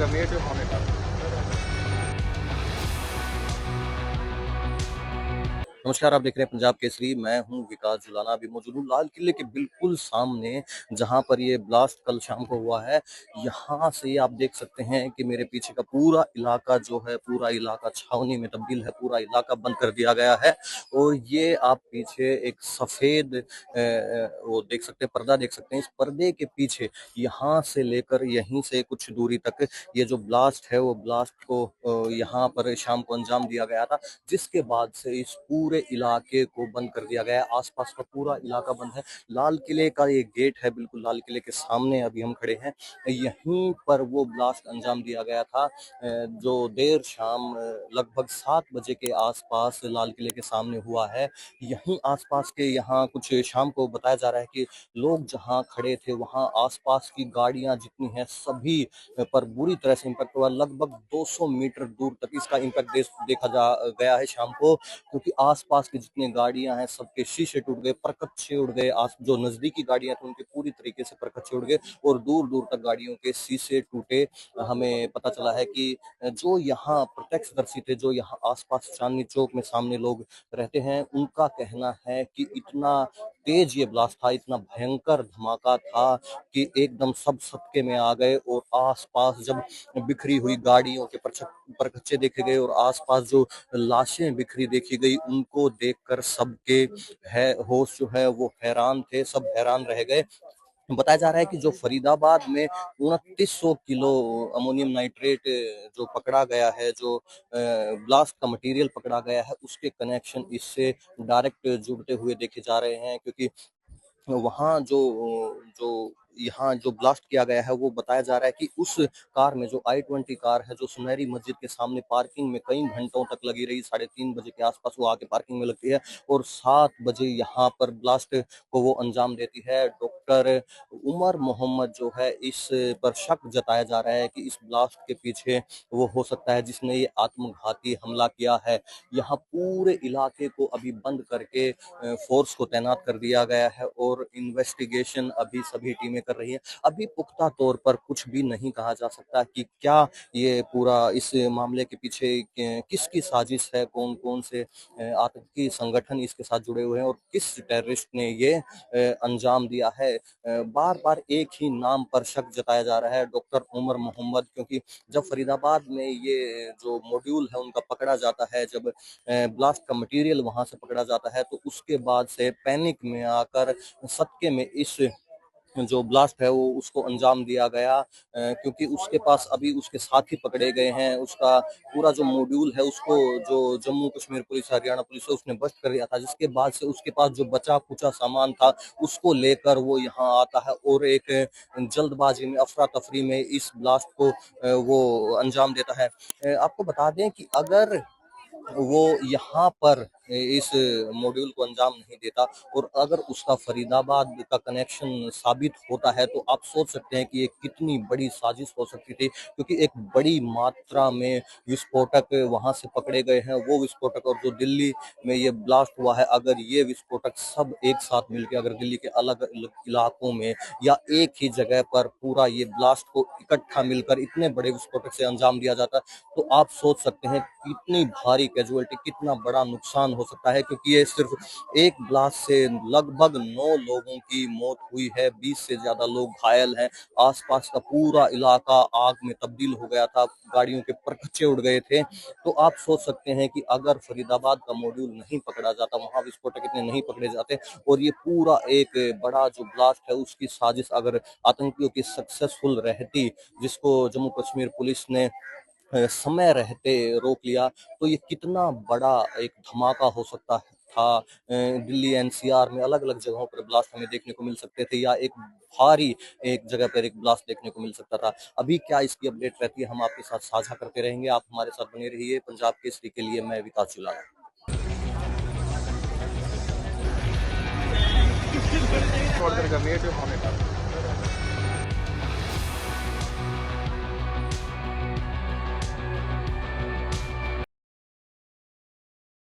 major monitor. नमस्कार, आप देख रहे हैं पंजाब केसरी। मैं हूं विकास जुलाना। अभी मौजूद हूं लाल किले के बिल्कुल सामने, जहां पर ये ब्लास्ट कल शाम को हुआ है। यहां से आप देख सकते हैं कि मेरे पीछे का पूरा इलाका जो है, पूरा इलाका छावनी में तब्दील है, पूरा इलाका बंद कर दिया गया है। और ये आप पीछे एक सफेद वो देख सकते हैं, पर्दा देख सकते हैं। इस पर्दे के पीछे यहाँ से लेकर यहीं से कुछ दूरी तक ये जो ब्लास्ट है, वो ब्लास्ट को यहाँ पर शाम को अंजाम दिया गया था, जिसके बाद से इस पूरे इलाके को बंद कर दिया गया है। आसपास का पूरा इलाका बंद है। लाल किले का ये गेट है, बिल्कुल लाल किले के सामने अभी हम खड़े हैं। यहीं पर वो ब्लास्ट अंजाम दिया गया था, जो देर शाम लगभग 7 बजे के आसपास लाल किले के सामने हुआ है। यहीं आसपास के यहाँ कुछ शाम को बताया जा रहा है कि लोग जहाँ खड़े थे, वहाँ आसपास की गाड़ियां जितनी हैं सभी पर बुरी तरह से इम्पैक्ट हुआ। लगभग 200 मीटर दूर तक इसका इम्पैक्ट देखा जा गया है शाम को, क्योंकि आसपास की जितनी गाड़ियां हैं सबके शीशे टूट गए, परखच्चे उड़ गए। जो नजदीकी गाड़ियां थी उनके पूरी तरीके से परखच्चे उड़ गए और दूर दूर तक गाड़ियों के शीशे टूटे। हमें पता चला है कि जो यहाँ प्रत्यक्षदर्शी थे, जो यहाँ आसपास चांदनी चौक में सामने लोग रहते हैं, उनका कहना है कि इतना तेज ये ब्लास्ट था, इतना भयंकर धमाका था कि एकदम सब सदके में आ गए। और आसपास जब बिखरी हुई गाड़ियों के परखच्चे देखे गए और आसपास जो लाशें बिखरी देखी गई, उनको देखकर सबके है होश जो है वो हैरान थे, सब हैरान रह गए। बताया जा रहा है कि जो फरीदाबाद में 2900 किलो अमोनियम नाइट्रेट जो पकड़ा गया है, जो ब्लास्ट का मटेरियल पकड़ा गया है, उसके कनेक्शन इससे डायरेक्ट जुड़ते हुए देखे जा रहे हैं। क्योंकि वहाँ जो यहाँ जो ब्लास्ट किया गया है, वो बताया जा रहा है कि उस कार में, जो i20 कार है, जो सुनहरी मस्जिद के सामने पार्किंग में कई घंटों तक लगी रही, 3:30 बजे के आसपास वो आके पार्किंग में लगती है और 7 बजे यहाँ पर ब्लास्ट को वो अंजाम देती है। डॉक्टर उमर मोहम्मद जो है, इस पर शक जताया जा रहा है कि इस ब्लास्ट के पीछे वो हो सकता है जिसने ये आत्मघाती हमला किया है। यहाँ पूरे इलाके को अभी बंद करके फोर्स को तैनात कर दिया गया है और इन्वेस्टिगेशन अभी सभी टीमें कर रही हैं। अभी पुख्ता तौर पर कुछ भी नहीं कहा जा सकता कि क्या ये पूरा इस मामले के पीछे किसकी साजिश है, कौन कौन से आतंकी संगठन इसके साथ जुड़े हुए हैं और किस टेररिस्ट ने ये अंजाम दिया है। बार बार एक ही नाम पर शक जताया जा रहा है, डॉक्टर उमर मोहम्मद। क्योंकि जब फरीदाबाद में ये जो मॉड्यूल है उनका पकड़ा जाता है, जब ब्लास्ट का मटेरियल वहां से पकड़ा जाता है, तो उसके बाद से पैनिक में आकर सदके में इस जो ब्लास्ट है वो उसको अंजाम दिया गया। क्योंकि उसके पास अभी उसके साथी पकड़े गए हैं। उसका पूरा जो मॉड्यूल है उसको जो जम्मू कश्मीर पुलिस, हरियाणा पुलिस है, उसने बस्ट कर दिया था, जिसके बाद से उसके पास जो बचा कुचा सामान था उसको लेकर वो यहाँ आता है और एक जल्दबाजी में, अफरा तफरी में इस ब्लास्ट को वो अंजाम देता है। आपको बता दें कि अगर वो यहाँ पर इस मॉड्यूल को अंजाम नहीं देता और अगर उसका फरीदाबाद का कनेक्शन साबित होता है, तो आप सोच सकते हैं कि ये कितनी बड़ी साजिश हो सकती थी। क्योंकि एक बड़ी मात्रा में विस्फोटक वहां से पकड़े गए हैं। वो विस्फोटक और जो दिल्ली में ये ब्लास्ट हुआ है, अगर ये विस्फोटक सब एक साथ मिलकर अगर दिल्ली के अलग अलग इलाकों में या एक ही जगह पर पूरा ये ब्लास्ट को इकट्ठा मिलकर इतने बड़े विस्फोटक से अंजाम दिया जाता, तो आप सोच सकते हैं कितनी भारी कैजुअलिटी, कितना बड़ा नुकसान हो सकता है। क्योंकि ये सिर्फ एक ब्लास्ट से लगभग 9 लोगों की मौत हुई है, 20 से ज्यादा लोग घायल हैं। आसपास का पूरा इलाका आग में तब्दील हो गया था, गाड़ियों के परखच्चे उड़ गए थे। तो आप सोच सकते हैं कि अगर फरीदाबाद का मॉड्यूल नहीं पकड़ा जाता, वहां विस्फोटक इतने नहीं पकड़े जाते और ये पूरा एक बड़ा जो ब्लास्ट है उसकी साजिश अगर आतंकियों की सक्सेसफुल रहती, जिसको जम्मू कश्मीर पुलिस ने समय रहते रोक लिया, तो ये कितना बड़ा एक धमाका हो सकता था। दिल्ली एनसीआर में अलग अलग जगहों पर ब्लास्ट हमें देखने को मिल सकते थे, या एक भारी एक जगह पर एक ब्लास्ट देखने को मिल सकता था। अभी क्या इसकी अपडेट रहती है, हम आपके साथ साझा करते रहेंगे। आप हमारे साथ बने रहिए। पंजाब केसरी के लिए मैं विकास Julana. Order the major monitor.